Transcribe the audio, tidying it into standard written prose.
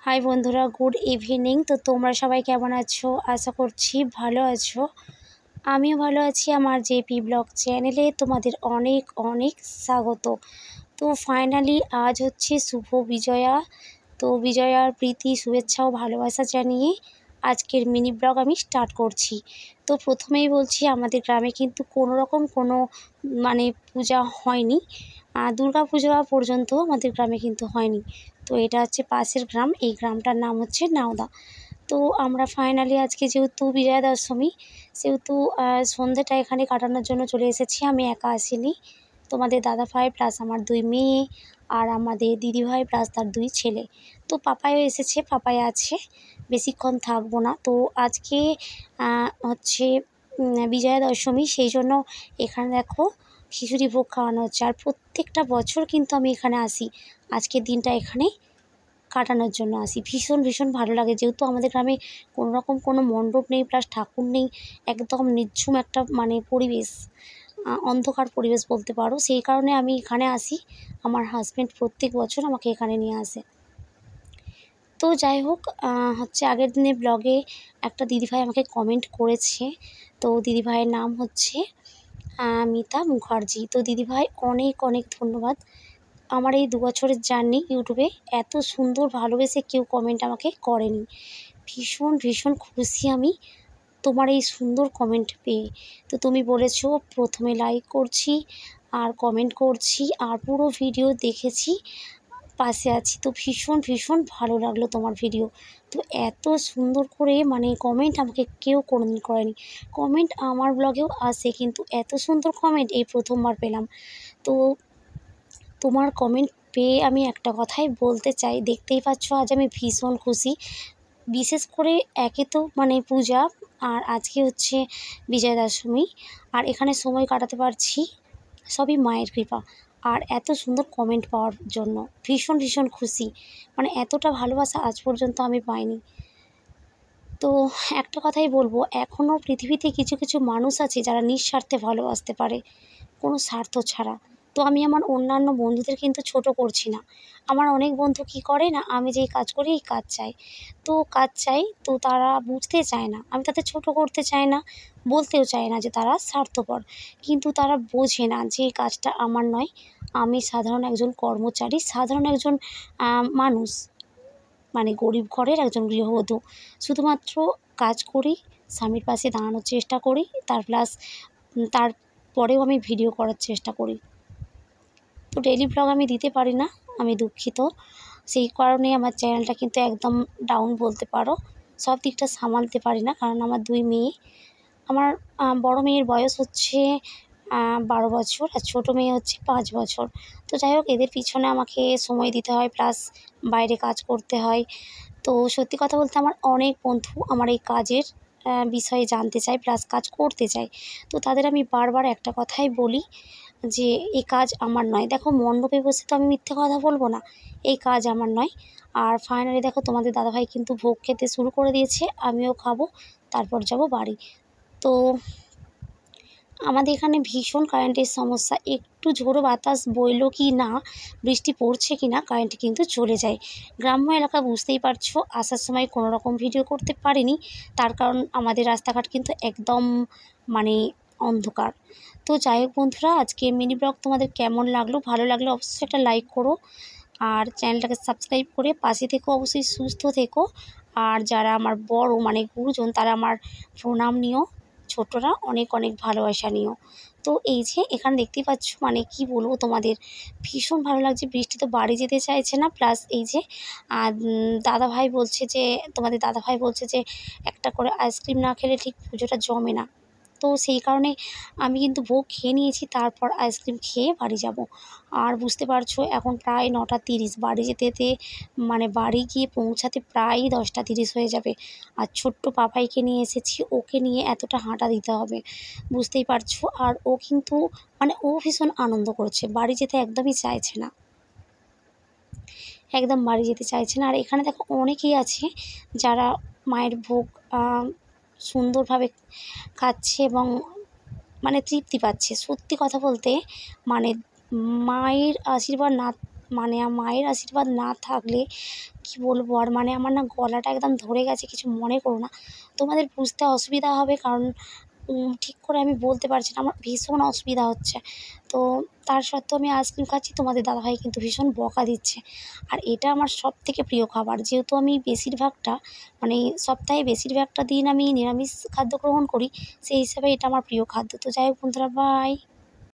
High বন্ধুরা, good evening. তো তোমরা সবাই কেমন আছো? আশা করছি ভালো আছো। আমিও ভালো আছি। আমার জেপি ব্লগ চ্যানেলে তোমাদের অনেক অনেক স্বাগত। তো ফাইনালি আজ হচ্ছে শুভ বিজয়া। তো বিজয়ার প্রীতি, শুভেচ্ছা ও ভালোবাসা জানিয়ে আজকের মিনি ব্লগ আমি স্টার্ট করছি। তো প্রথমেই বলছি, আমাদের গ্রামে কিন্তু কোনো রকম কোনো পূজা হয়নি। দুর্গা পূজা পর্যন্ত আমাদের গ্রামে কিন্তু হয়নি। তো এটা হচ্ছে পাশের গ্রাম, এই গ্রামটার নাম হচ্ছে নাওদা। তো আমরা ফাইনালি আজকে যেহেতু বিজয়া দশমী, সেহেতু সন্ধ্যেটা এখানে কাটানোর জন্য চলে এসেছি। আমি একা আসিনি, তোমাদের দাদাভাই প্লাস আমার 2 মেয়ে আর আমাদের দিদিভাই প্লাস তার 2 ছেলে। তো পাপাইও এসেছে, পাপাই আছে, বেশিক্ষণ থাকবো না। তো আজকে হচ্ছে বিজয়া দশমী, সেই জন্য এখানে দেখো খিচুড়ি ভোগ খাওয়ানো হচ্ছে। আর প্রত্যেকটা বছর কিন্তু আমি এখানে আসি, আজকের দিনটা এখানে কাটানোর জন্য আসি। ভীষণ ভীষণ ভালো লাগে, যেহেতু আমাদের গ্রামে কোনো রকম কোনো মণ্ডপ নেই, প্লাস ঠাকুর নেই, একদম নিঝুম একটা পরিবেশ, অন্ধকার পরিবেশ বলতে পারো। সেই কারণে আমি এখানে আসি। আমার হাজব্যান্ড প্রত্যেক বছর আমাকে এখানে নিয়ে আসে। তো যাই হোক, হচ্ছে আগের দিনের ব্লগে একটা দিদিভাই আমাকে কমেন্ট করেছে। তো দিদিভাইয়ের নাম হচ্ছে মিতা মুখার্জি। তো দিদিভাই অনেক অনেক ধন্যবাদ। আমার এই 2 বছরের জার্নি ইউটিউবে এত সুন্দর ভালোবেসে কেউ কমেন্ট আমাকে করেনি। ভীষণ ভীষণ খুশি আমি তোমার এই সুন্দর কমেন্ট পেয়ে। তো তুমি বলেছো প্রথমে লাইক করছি আর কমেন্ট করছি আর পুরো ভিডিও দেখেছি, পাশে আছি। তো ভীষণ ভীষণ ভালো লাগলো তোমার ভিডিও। তো এত সুন্দর করে কমেন্ট আমাকে কেউ কোনোদিন করেনি। কমেন্ট আমার ব্লগেও আসে, কিন্তু এত সুন্দর কমেন্ট এই প্রথমবার পেলাম। তো তোমার কমেন্ট পেয়ে আমি একটা কথাই বলতে চাই, দেখতেই পাচ্ছ আজ আমি ভীষণ খুশি। বিশেষ করে একে তো পূজা, আর আজকে হচ্ছে বিজয়া দশমী, আর এখানে সময় কাটাতে পারছি সবই মায়ের কৃপা। আর এত সুন্দর কমেন্ট পাওয়ার জন্য ভীষণ ভীষণ খুশি। এতটা ভালোবাসা আজ পর্যন্ত আমি পাইনি। তো একটা কথাই বলবো, এখনও পৃথিবীতে কিছু কিছু মানুষ আছে যারা নিঃস্বার্থে ভালোবাসতে পারে, কোনো স্বার্থ ছাড়া। তো আমি আমার অন্যান্য বন্ধুদের কিন্তু ছোট করছি না। আমার অনেক বন্ধু কি করে না, আমি যেই কাজ করি এই কাজ চাই, তো তারা বুঝতে চায় না। আমি তাদের ছোট করতে চাই না, বলতেও চাই না যে তারা স্বার্থপর, কিন্তু তারা বোঝে না যে এই কাজটা আমার নয়। আমি সাধারণ একজন কর্মচারী, সাধারণ একজন মানুষ, গরিব ঘরের একজন গৃহবধূ। শুধুমাত্র কাজ করি, স্বামীর পাশে দাঁড়ানোর চেষ্টা করি, তারপরেও আমি ভিডিও করার চেষ্টা করি। তো ডেইলি ব্লগ আমি দিতে পারি না, আমি দুঃখিত। সেই কারণে আমার চ্যানেলটা কিন্তু একদম ডাউন বলতে পারো। সব দিকটা সামালতে পারি না, কারণ আমার 2 মেয়ে। আমার বড় মেয়ের বয়স হচ্ছে 12 বছর আর ছোটো মেয়ে হচ্ছে 5 বছর। তো যাই হোক, এদের পিছনে আমাকে সময় দিতে হয়, প্লাস বাইরে কাজ করতে হয়। তো সত্যি কথা বলতে, আমার অনেক বন্ধু আমার এই কাজের বিষয়ে জানতে চায়, প্লাস কাজ করতে চায়। তো তাদের আমি বারবার একটা কথাই বলি যে এই কাজ আমার নয়। দেখো, মণ্ডপে বসে তো আমি মিথ্যে কথা বলবো না, এই কাজ আমার নয়। আর ফাইনালি দেখো, তোমাদের দাদাভাই কিন্তু ভোগ খেতে শুরু করে দিয়েছে, আমিও খাবো, তারপর যাব বাড়ি। তো আমাদের এখানে ভীষণ কারেন্টের সমস্যা। একটু ঝোড়ো বাতাস বইলো কি না, বৃষ্টি পড়ছে কি না, কারেন্ট কিন্তু চলে যায়। গ্রাম্য এলাকা, বুঝতেই পারছো, আসার সময় কোনো রকম ভিডিও করতে পারিনি, তার কারণ আমাদের রাস্তাঘাট কিন্তু একদম অন্ধকার। তো যাই হোক বন্ধুরা, আজকে মিনি ব্লগ তোমাদের কেমন লাগলো? ভালো লাগলে অবশ্যই একটা লাইক করো, আর চ্যানেলটাকে সাবস্ক্রাইব করে পাশে থেকো, অবশ্যই সুস্থ থেকো। আর যারা আমার বড় গুরুজন, তারা আমার প্রণাম নিও, ছোটরা অনেক অনেক ভালোবাসা নিও। তো এই যে এখানে দেখতেই পাচ্ছ, কি বলবো তোমাদের, ভীষণ ভালো লাগছে। বৃষ্টি তো বাড়ি যেতে চাইছে না, প্লাস এই যে তোমাদের দাদাভাই বলছে যে একটা করে আইসক্রিম না খেলে ঠিক পুজোটা জমে না। তো সেই কারণে আমি কিন্তু ভোগ খেয়ে নিয়েছি, তারপর আইসক্রিম খেয়ে বাড়ি যাব। আর বুঝতে পারছো এখন প্রায় 9:30, বাড়ি যেতে যেতে বাড়ি গিয়ে পৌঁছাতে প্রায় 10:30 হয়ে যাবে। আর ছোট্ট পাপাইকে নিয়ে এসেছি, ওকে নিয়ে এতটা হাঁটা দিতে হবে, বুঝতেই পারছো। আর ও কিন্তু ও ভীষণ আনন্দ করছে, বাড়ি যেতে একদমই চাইছে না, একদম বাড়ি যেতে চাইছে না। আর এখানে দেখো অনেকেই আছে যারা মায়ের ভোগ সুন্দরভাবে খাচ্ছে এবং তৃপ্তি পাচ্ছে। সত্যি কথা বলতে, মায়ের আশীর্বাদ না মানে মায়ের আশীর্বাদ না থাকলে কি বলবো আর, মানে আমার না গলাটা একদম ধরে গেছে, কিছু মনে করো না। তোমাদের বুঝতে অসুবিধা হবে, কারণ ঠিক করে আমি বলতে পারছি না, আমার ভীষণ অসুবিধা হচ্ছে। তো তার সত্ত্বেও আমি আইসক্রিম খাচ্ছি, তোমাদের দাদাভাই কিন্তু ভীষণ বকা দিচ্ছে। আর এটা আমার সবথেকে প্রিয় খাবার, যেহেতু আমি বেশিরভাগটা মানে সপ্তাহে বেশিরভাগটা দিন আমি নিরামিষ খাদ্য গ্রহণ করি, সেই হিসাবে এটা আমার প্রিয় খাদ্য। তো যাই হোক বন্ধুরা, বাই।